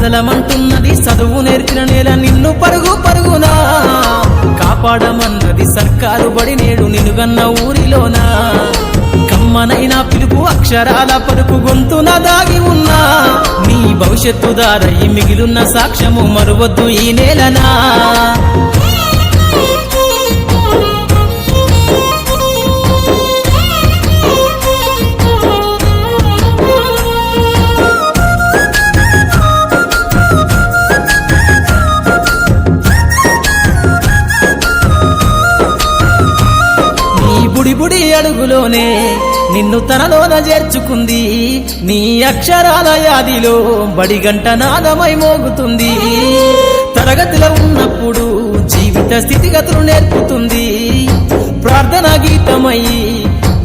కదలమంటున్నది చదువు నేర్చిన నేల నిన్ను పరుగు పరుగునా కాపాడమన్నది సర్కారు బడి నేడు నినుగన్న ఊరిలోనా కమ్మనైనా పిలుపు అక్షరాల పలుకు గొంతున దాగి ఉన్నా నీ భవిష్యత్తు దారయి మిగిలున్న సాక్ష్యము మరువద్దు ఈ నేలనా బుడి అడుగులోనే నిన్ను తనలోన చేర్చుకుంది నీ అక్షరాల యాదిలో బడిగంట నాదమై మోగుతుంది తరగతిలో ఉన్నప్పుడు జీవిత స్థితిగతులు నేర్పుతుంది ప్రార్థనా గీతమై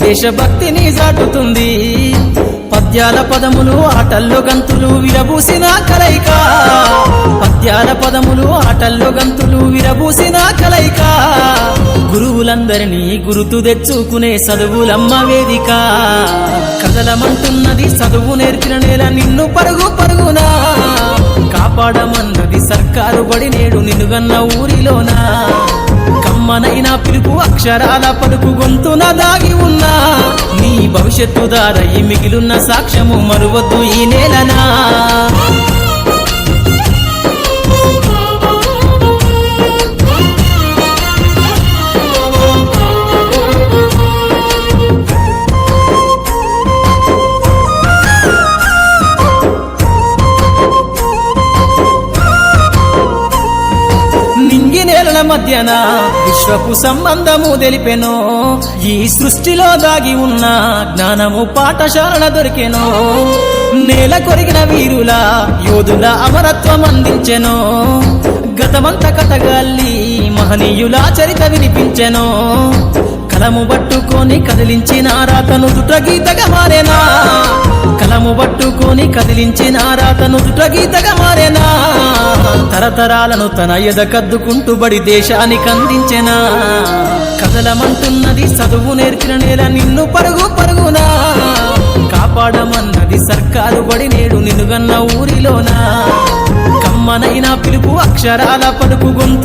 దేశభక్తిని చాటుతుంది పద్యాల పదములు ఆటల్లో గంతులు విరబూసిన కలయిక పద్యాల పదములు ఆటల్లో గంతులు విరబూసిన కలయిక గురువులందరినీ గురుతు తెచ్చుకునే చదువులమ్మ వేదిక కదలమంటున్నది చదువు నేర్చిన నేల నిన్ను పరుగు పరుగునా కాపాడమన్నది సర్కారు బడి నేడు నినుగన్న ఊరిలోనా కమ్మనైనా పిలుపు అక్షరాల పలుకు గొంతున దాగి ఉన్నా నీ భవిష్యత్తు దారయి మిగిలున్న సాక్ష్యము మరువద్దు ఈ నేలనా నేలల మధ్యన విశ్వపు సంబంధము తెలిపెనో ఈ సృష్టిలో దాగి ఉన్న జ్ఞానము పాఠశాల దొరికెనో నేల కొరిగిన వీరుల యోధుల అమరత్వం అందించెనో గతమంత కథగాల్లి మహనీయుల చరిత వినిపించెనో కలము పట్టుకొని కదిలించిన రాతను దుట గీతగా మారేనా కలము పట్టుకొని కదిలించిన రాతను దుట గీతగా మారేనా తరతరాలను తన ఎద కద్దుకుంటూ బడి దేశానికి అందించెనా కదలమంటున్నది చదువు నేర్చిన నేల నిన్ను పరుగు పరుగునా కాపాడమన్నది సర్కారు బడి నేడు నినుగన్న ఊరిలోనా కమ్మనైనా పిలుపు అక్షరాల పలుకు గొంతు